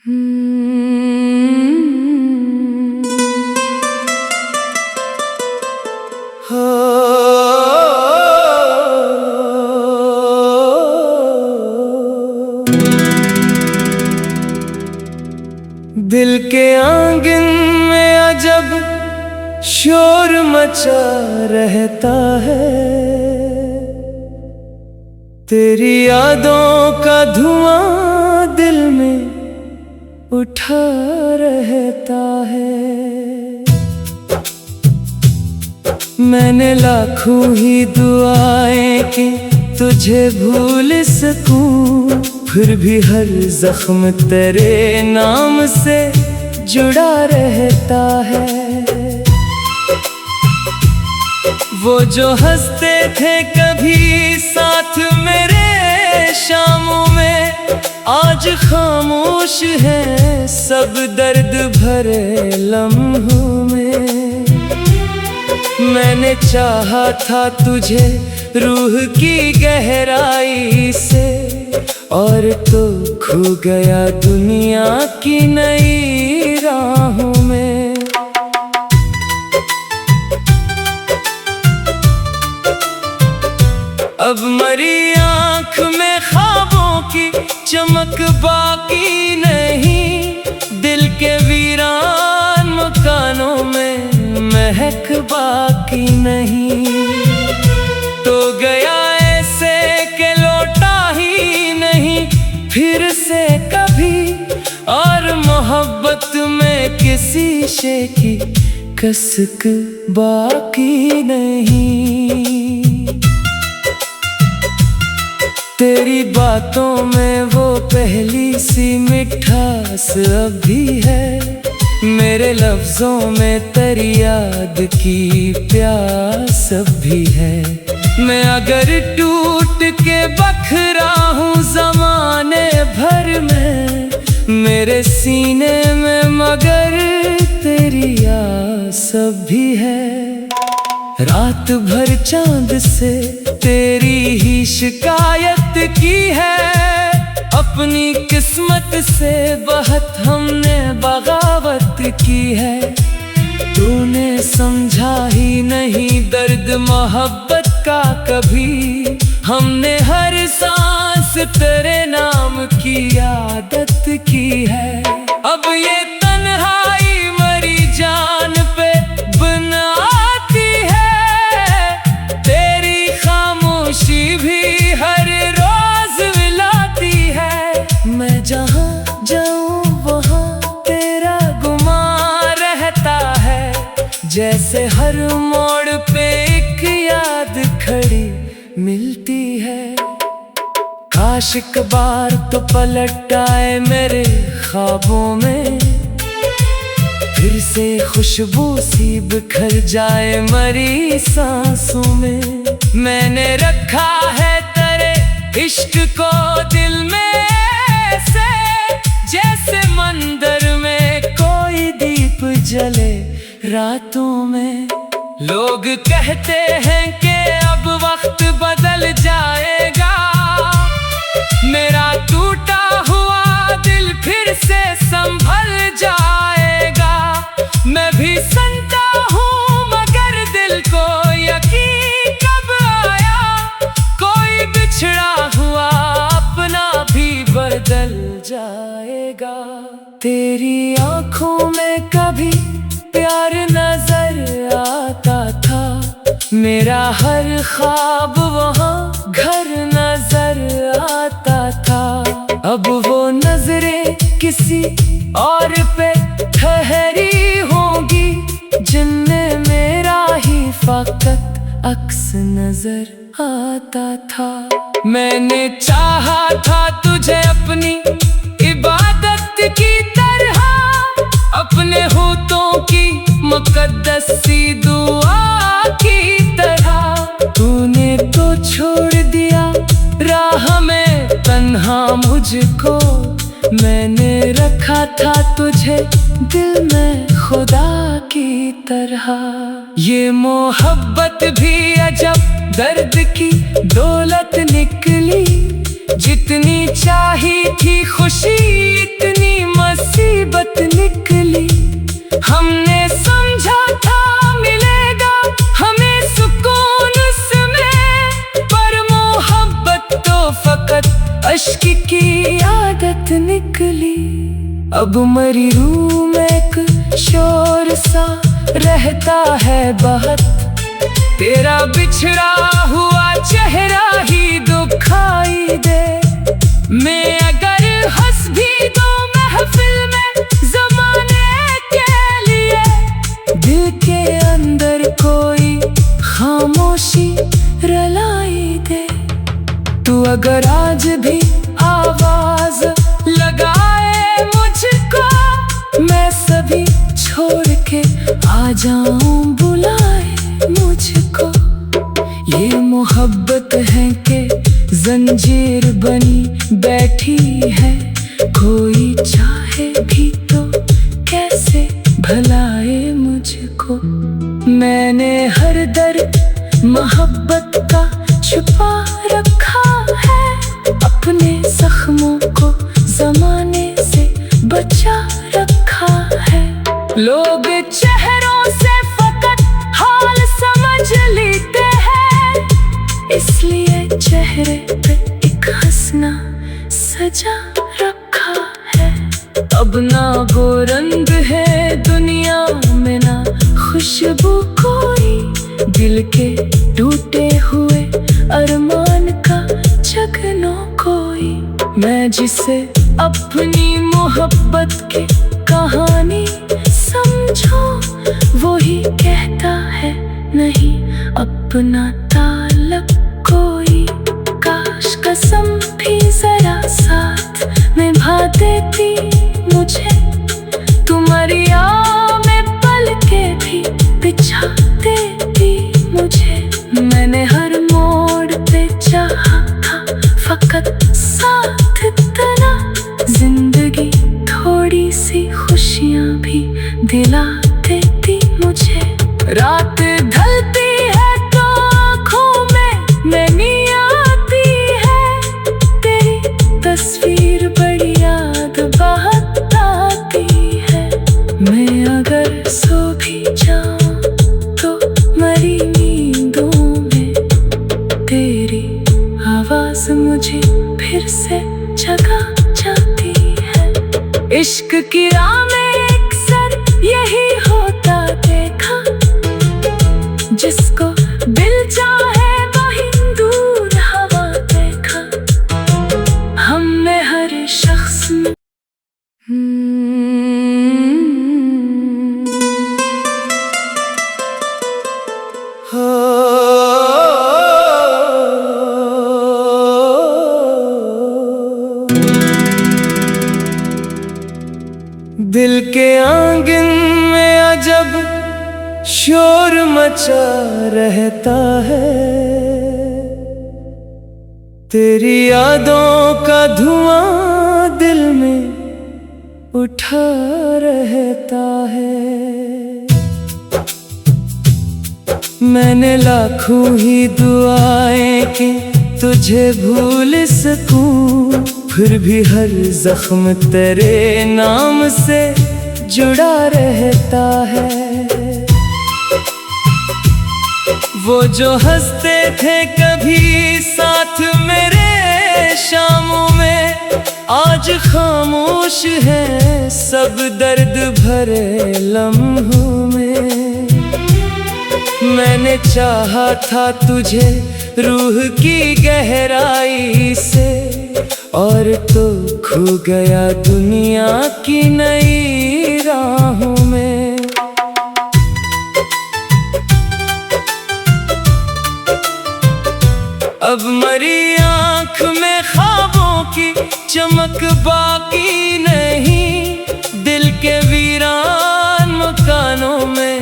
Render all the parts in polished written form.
दिल के आंगन में अजब शोर मचा रहता है, तेरी यादों का धुआं दिल में उठा रहता है। मैंने लाखों ही दुआएं की तुझे भूल सकूं, फिर भी हर जख्म तेरे नाम से जुड़ा रहता है। वो जो हंसते थे कभी साथ मेरे शामों में, आज खामोश है सब दर्द भरे लम्हों में। मैंने चाहा था तुझे रूह की गहराई से, और तो खो गया दुनिया की नई राहों में। अब मरी आँख में ख्वाबों की चमक बाकी नहीं, दिल के वीरान मकानों में महक बाकी नहीं। तो गया ऐसे के लौटा ही नहीं फिर से कभी, और मोहब्बत में किसी शे की कसक बाकी नहीं। तेरी बातों में वो पहली सी मिठास अब भी है, मेरे लफ्जों में तेरी याद की प्यास अब भी है। मैं अगर टूट के बखरा हूँ ज़माने भर में, मेरे सीने में मगर तेरी आस अब भी है। रात भर चांद से तेरी ही शिकायत की है, अपनी किस्मत से बहुत हमने बगावत की है। तूने समझा ही नहीं दर्द मोहब्बत का कभी, हमने हर सांस तेरे नाम की आदत की है। अब ये तन्हाई मरी जान पे बनाती है, तेरी खामोशी भी हर रोज मिलाती है। मैं जहाँ जाऊँ वहाँ तेरा गुमान रहता है, जैसे हर मोड़ पे एक याद खड़ी मिलती है। काश एक बार तो पलट आए मेरे ख्वाबों में, फिर से खुशबू सी बिखर जाए मरी सांसों में। मैंने रखा है तेरे इश्क को दिल में से, जैसे मंदिर में कोई दीप जले रातों में। लोग कहते हैं कि अब वक्त बदल जाएगा, मेरा टूटा हुआ दिल फिर से संभल जाएगा। मैं भी सुनता हूँ मगर दिल को यकीन कब आया, कोई बिछड़ा हुआ अपना भी बदल जाएगा। तेरी आँखों में कभी प्यार नजर आता था, मेरा हर ख्वाब वहाँ घर नजर आता था। अब वो नजरें किसी और पे ठहरी होंगी, जिनमें मेरा ही फकत अक्स नजर आता था। मैंने चाहा था तुझे अपनी इबादत की तरह, अपने होठों की मुकद्दस सी दुआ की तरह। तूने तो छोड़ दिया राह में तन्हा मुझको, मैंने रखा था तुझे दिल में खुदा की तरह। ये मोहब्बत भी अजब दर्द की दौलत निकली, जितनी चाही थी खुशी इतनी मस्ती निकली। अब मरी रूह में एक शोर सा रहता है बहुत, तेरा बिछड़ा हुआ चेहरा ही दुखाई दे। मैं अगर हंस भी दूं महफिल में ज़माने के लिए, दिल के अंदर कोई खामोशी रुलाई दे। तू अगर आज भी आवाज लगाए मुझको, मैं सभी छोड़ के आ जाऊं बुलाए मुझको। ये मोहब्बत है कि जंजीर बनी बैठी है, कोई चाहे भी तो कैसे भलाए मुझको। मैंने हर दर्द मोहब्बत का छुपा रखा है, अपने जख्मों को ज़माने से बचा रखा है। लोग चेहरों से फकत हाल समझ लेते हैं, इसलिए चेहरे पे एक हंसना सजा रखा है। अब ना वो रंग है दुनिया में, ना खुशबू कोई, दिल के टूटे हुए अरमान का जगनो कोई। मैं जिसे अपनी मोहब्बत की कहानी समझो, वही कहता है नहीं अपना ताल्लुक कोई। काश कसम भी जरा साथ निभा देती मुझे, तुम्हारी आह में पल के भी बिछा देती मुझे। मैंने हर मोड़ पे चाहा था फकत साथ तेरा, जिंदगी थोड़ी सी खुशियाँ भी दिला देती मुझे। रात ढलती है तो आँखों में नैनी आती है, तेरी तस्वीर बड़ी याद बहुत आती है। मैं अगर सो भी जाऊं तो मरी नींदों में, तेरी आवाज मुझे फिर से जगा जाती है। इश्क की राह में अक्सर यही होता देखा, जिसको दिल चाहे वही दूर हवा देखा। हमने हर शख्स में दिल के आंगन में अजब शोर मचा रहता है, तेरी यादों का धुआं दिल में उठा रहता है। मैंने लाखों ही दुआएं की तुझे भूल सकूं, फिर भी हर जख्म तेरे नाम से जुड़ा रहता है। वो जो हंसते थे कभी साथ मेरे शामों में, आज खामोश है सब दर्द भरे लम्हों में। मैंने चाहा था तुझे रूह की गहराई से, और तो खो गया दुनिया की नई राहों में। अब मरी आँख में ख्वाबों की चमक बाकी नहीं, दिल के वीरान मकानों में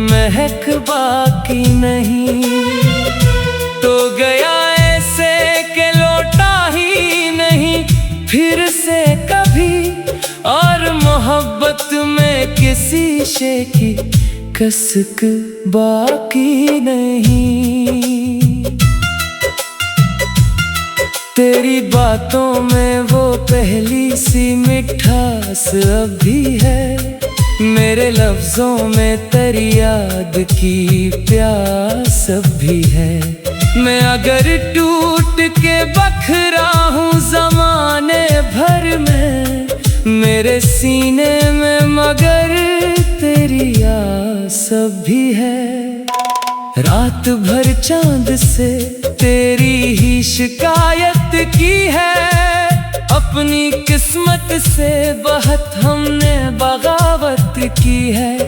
महक बाकी नहीं। तो गया ऐसे के लौटा ही नहीं फिर से कभी, और मोहब्बत में किसी शे की कसक बाकी नहीं। तेरी बातों में वो पहली सी मिठास अब भी है, मेरे लफ्जों में तेरी याद की प्यास अब भी है। मैं अगर टूट के बखरा हूँ ज़माने भर में, मेरे सीने में, मगर तेरी आस भी है। रात भर चांद से तेरी ही शिकायत की है। अपनी किस्मत से बहुत हमने बगावत की है।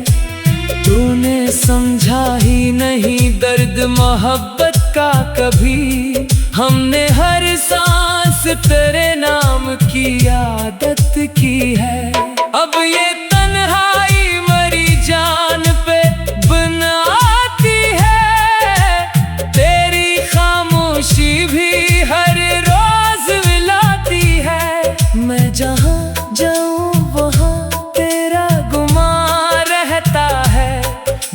तूने समझा ही नहीं दर्द मोहब्बत का कभी। हमने हर सांस तेरे नाम की आदत की है। अब ये तन्हाई मरी जान पे बन आती है। तेरी खामोशी भी हर रोज मिलाती है। मैं जहाँ जाऊँ वहाँ तेरा गुमान रहता है।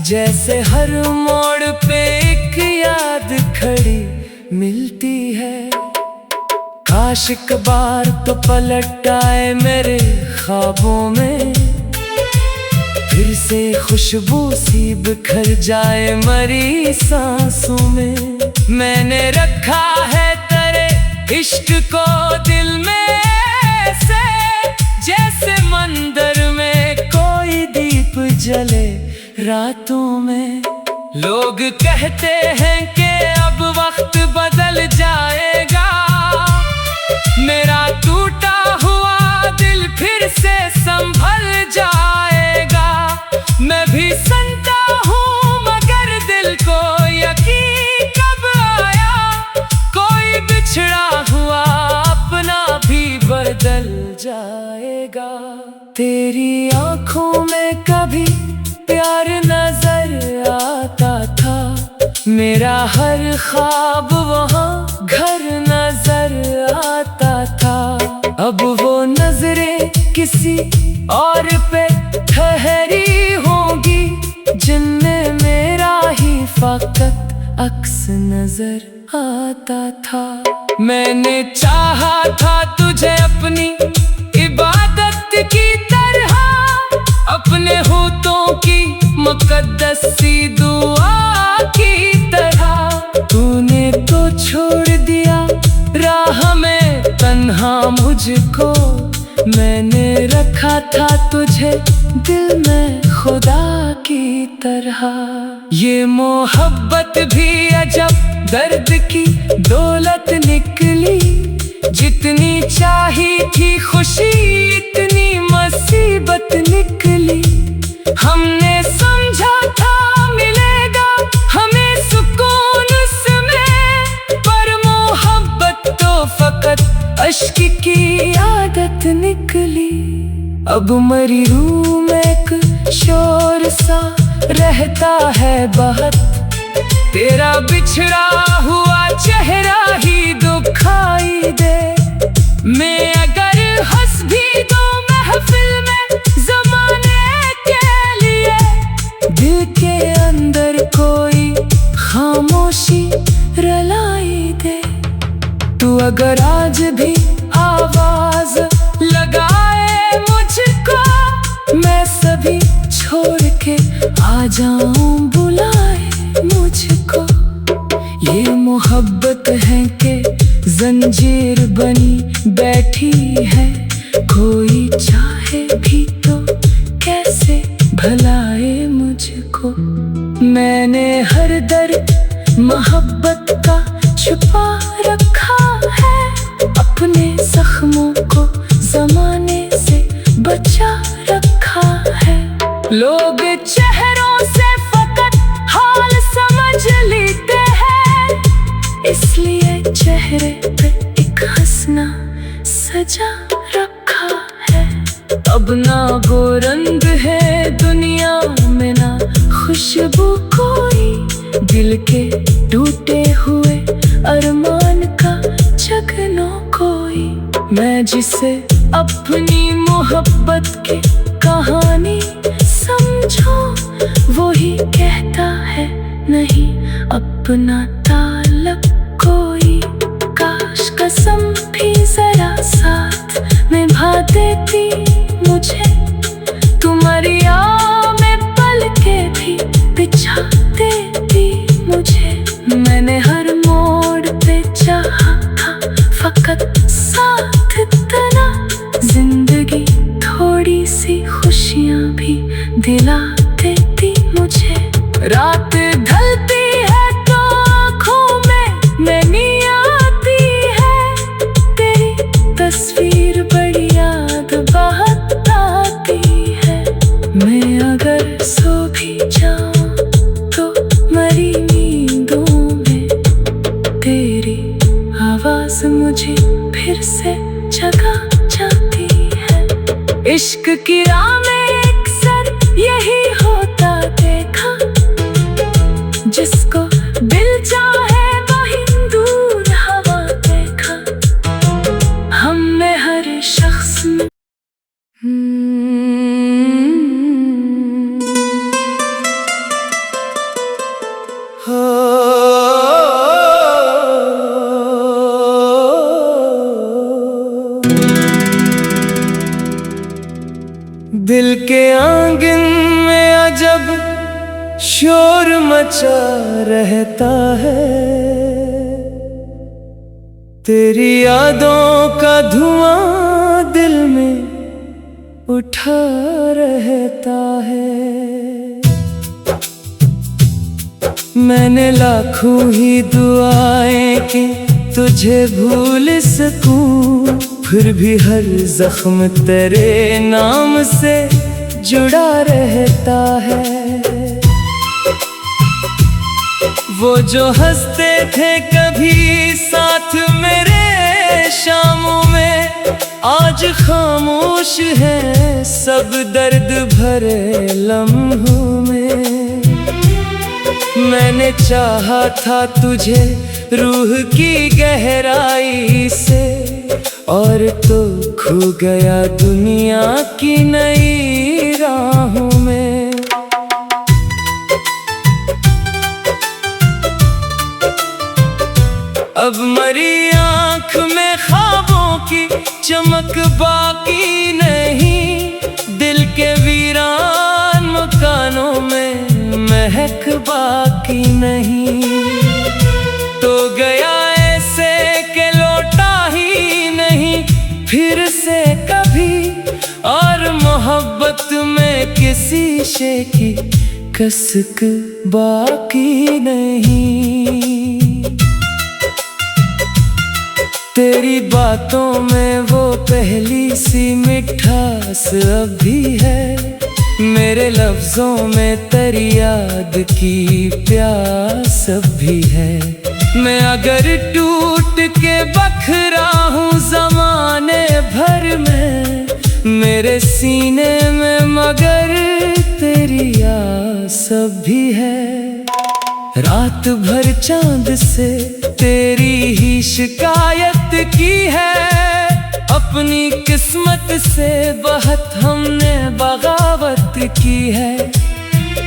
जैसे हर मोड़ पे एक याद खड़ी मिलती है। काश एक बार तो पलट आए मेरे ख्वाबों में। फिर से खुशबू सी बिखर जाए मरी सांसों में। मैंने रखा है तेरे इश्क को दिल में से। जैसे मंदिर में कोई दीप जले रातों में। लोग कहते हैं कि अब वक्त बदल जाएगा। मेरा टूटा हुआ दिल फिर से संभल जाएगा। मैं भी सुनता हूँ मगर दिल को यकीन कब आया। कोई बिछड़ा हुआ अपना भी बदल जाएगा। तेरी आँखों में कभी प्यार नजर आता था। मेरा हर ख्वाब वहाँ घर नजर आता था। अब वो नजरें किसी और पे ठहरी होंगी। जिनमें मेरा ही फकत अक्स नजर आता था। मैंने चाहा था तुझे अपनी इबादत की तरह। अपने होठों की मुकद्दस सी दुआ की तरह। तूने तो छोड़ दिया राह में तन्हा मुझको। मैंने रखा था तुझे दिल में खुदा की तरह। ये मोहब्बत भी अजब दर्द की दौलत निकली। जितनी चाही थी खुशी इतनी मुसीबत निकली। हमने समझा था मिलेगा हमें सुकून उसमें। पर मोहब्बत तो फकत अश्क की आदत निकली। अब मरी रूह में एक शोर सा रहता है बहुत। तेरा बिछड़ा हुआ चेहरा ही दुखाई दे। मैं अगर हंस भी दूं महफिल में ज़माने के लिए। दिल के अंदर कोई खामोशी रुलाई दे। तू अगर आज भी आवाज लगाए मुझको। मैं सभी छोड़ के आ जाऊं बुलाए मुझको। ये मोहब्बत है कि जंजीर बनी बैठी है। कोई चाहे भी तो कैसे भलाए मुझको। मैंने हर दर्द मोहब्बत का छुपा रखा है। अपने जख्मों को जमाने से बचा रखा है। लोग चेहरों से फकत हाल समझ लेते हैं। इसलिए चेहरे पे एक हंसना सजा रखा है। अब ना वो रंग है दुनिया में ना खुशबू कोई। दिल के टूटे हुए अरमान का जगनो कोई। मैं जिसे अपनी मोहब्बत की कहानी समझो। वही कहता है नहीं अपना ताल्लुक कोई। काश कसम भी जरा साथ निभा देती मुझे। तुम्हारी में पल के भी बिछा देती मुझे। मैंने हर मोड़ पे चाहा था फकत साथ तेरा। जिंदगी दिला देती मुझे। रात ढलती है तो आँखों में नैनी आती है, तेरी तस्वीर बड़ी याद बहुत आती है। मैं अगर सो भी जाऊं तो मरी नींदों में तेरी आवाज मुझे फिर से जगा जाती है। इश्क की राह में अक्सर यही होता देखा, जिसको दिल चाहे वही दूर हवा देखा। हमने हर शख्स में दिल के आंगन में अजब शोर मचा रहता है, तेरी यादों का धुआं दिल में उठा रहता है। मैंने लाखों ही दुआएं की तुझे भूल सकूं, फिर भी हर जख्म तेरे नाम से जुड़ा रहता है। वो जो हंसते थे कभी साथ मेरे शामों में, आज खामोश हैं सब दर्द भरे लम्हों में। मैंने चाहा था तुझे रूह की गहराई से, और तो खो गया दुनिया की नई राहों में। अब मरी आँख में ख्वाबों की चमक बाकी नहीं, दिल के वीरान मकानों में महक बाकी नहीं। तो गया ऐसे के लौटा ही नहीं फिर से कभी, और मोहब्बत में किसी शे की कसक बाकी नहीं। तेरी बातों में वो पहली सी मिठास अब भी है, मेरे लफ्जों में तेरी याद की प्यास अब भी है। मैं अगर टूट के बखरा हूँ ज़माने भर में, मेरे सीने में मगर तेरी आस अब भी है। रात भर चांद से तेरी ही शिकायत की है, अपनी किस्मत से बहुत हमने बगावत की है।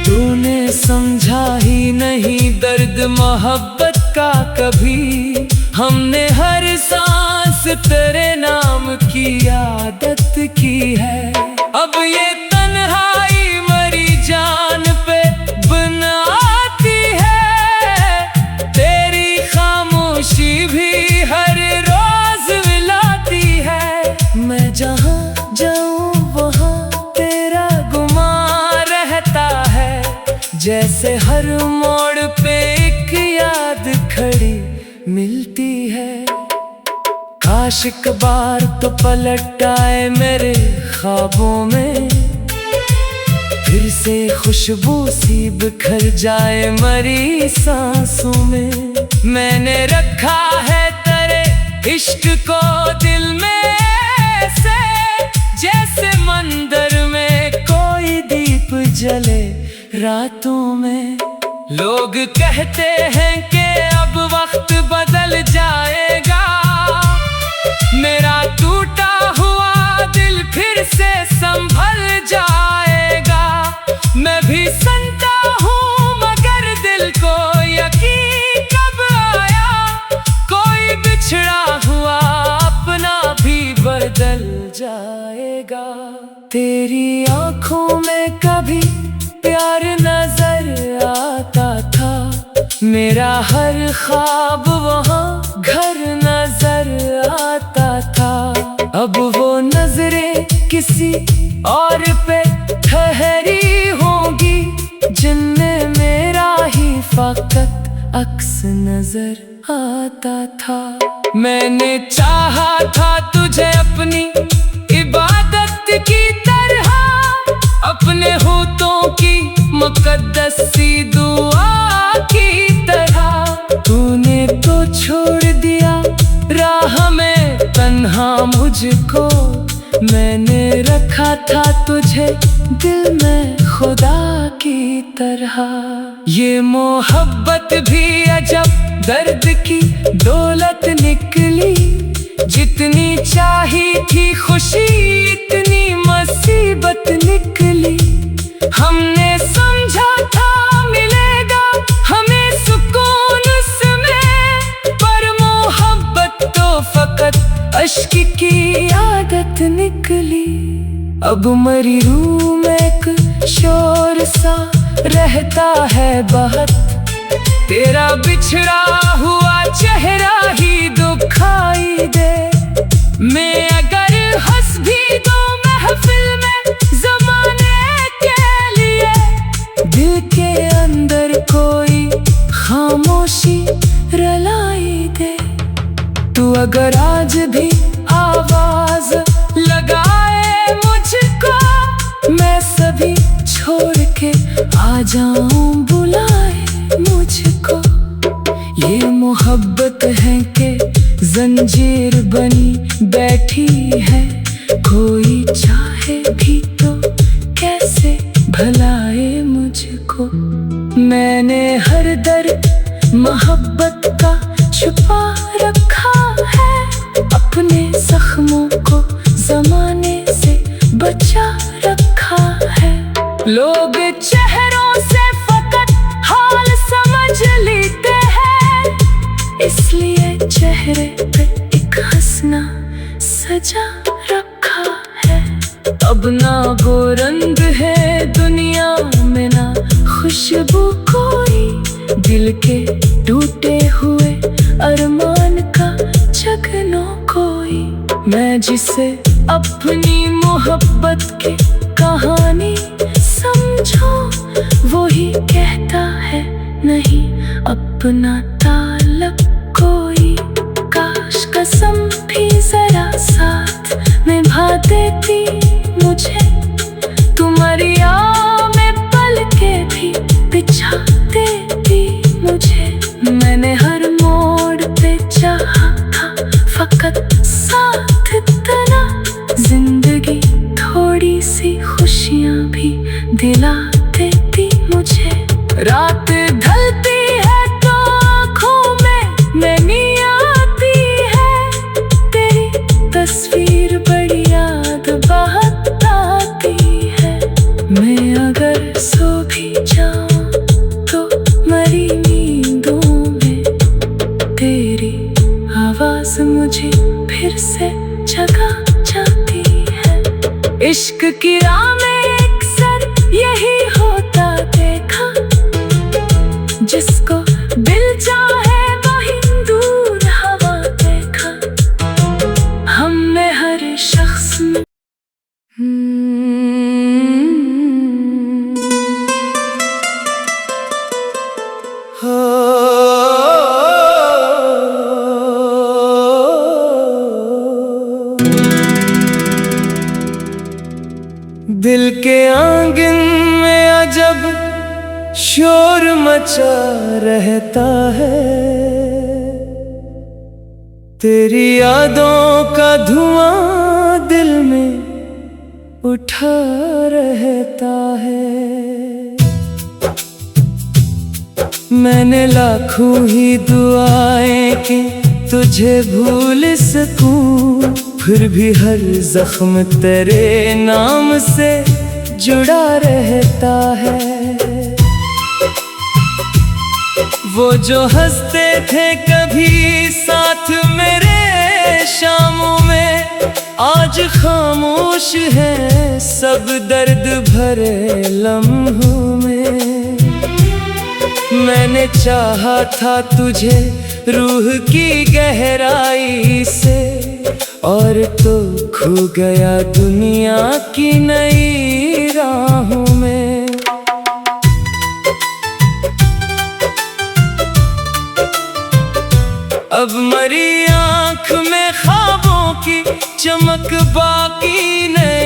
तूने समझा ही नहीं दर्द मोहब्बत का कभी, हमने हर सांस तेरे नाम की आदत की है। अब ये तन्हाई मरी जान पे बनाती है, तेरी खामोशी भी हर रोज मिलाती है। मैं जहाँ जाऊँ वहाँ तेरा गुमान रहता है, जैसे हर मोड़ पे एक याद खड़ी मिलती है। काश एक बार तो पलट आए मेरे ख्वाबों में, फिर से खुशबू सी बिखर जाए मरी सांसों में। मैंने रखा है तेरे इश्क को दिल में से, जैसे मंदिर में कोई दीप जले रातों में। लोग कहते हैं कि अब वक्त बदल जाएगा, मेरा टूटा हुआ दिल फिर से संभल जाएगा। मैं भी सुनता हूँ मगर दिल को यकीन कब आया, कोई बिछड़ा हुआ अपना भी बदल जाएगा। तेरी आँखों में कभी प्यार नजर आता था, मेरा हर ख्वाब वहाँ घर नजर आता था। अब वो नजरें किसी और पे ठहरी जिनमें मेरा ही फकत अक्स नजर आता था। मैंने चाहा था तुझे अपनी इबादत की तरह, अपने होठों की मुकद्दस सी दुआ की तरह। तूने तो छोड़ दिया राह में तन्हा मुझको, मैंने रखा था तुझे दिल में खुदा की तरह। ये मोहब्बत भी अजब दर्द की दौलत निकली, जितनी चाही थी खुशी इतनी मुसीबत निकली। हमने समझा था मिलेगा हमें सुकून उसमें, पर मोहब्बत तो फकत अश्क की आदत निकली। अब मरी रूह में एक शोर सा रहता है बहुत, तेरा बिछड़ा हुआ चेहरा ही दुखाई दे। मैं अगर हंस भी दो महफिल में ज़माने के लिए, दिल के अंदर कोई खामोशी रुलाई दे। तू अगर आज भी आवाज लगाए मुझको, मैं सभी छोड़ के आ जाऊं बुलाए मुझको। ये मोहब्बत है कि जंजीर बनी बैठी है, कोई चाहे भी तो कैसे भलाए मुझको। मैंने हर दर्द मोहब्बत का छुपा रखा है, अपने जख्मों को ज़माने से बचा रखा है। लोग चेहरों से फकत हाल समझ लेते हैं, इसलिए चेहरे पे एक हंसना सजा रखा है। अब ना वो रंग है दुनिया में ना खुशबू कोई, दिल के टूटे हुए अरमान का जगनो कोई। मैं जिसे अपनी मोहब्बत की कहानी समझो, वही कहता है नहीं अपना ताल्लुक कोई। काश कसम भी जरा साथ निभा देती मुझे, तुम्हारी आह में पल के भी बिछा देती मुझे। मैंने हर मोड़ पे चाहा था फकत साथ तेरा, जिंदगी थोड़ी सी खुशियाँ भी दिला देती मुझे। रात ढलती है तो आँखों में नैनी आती है, तेरी तस्वीर बड़ी याद बहुत आती है। मैं अगर सो भी जाऊं तो मरी नींदों में तेरी आवाज मुझे फिर से जगा जाती है। इश्क की राह में अक्सर यही होता देखा, जिसको दिल चाहे वही दूर हवा देखा। हमने हर शख्स में दिल के आंगन में अजब शोर मचा रहता है, तेरी यादों का धुआं दिल में उठा रहता है। मैंने लाखों ही दुआएं की तुझे भूल सकूं, फिर भी हर जख्म तेरे नाम से जुड़ा रहता है। वो जो हंसते थे कभी साथ मेरे शामों में, आज खामोश है सब दर्द भरे लम्हों में। मैंने चाहा था तुझे रूह की गहराई से, और तो खो गया दुनिया की नई राहों में। तेरी आंख में ख्वाबों की चमक बाकी नहीं।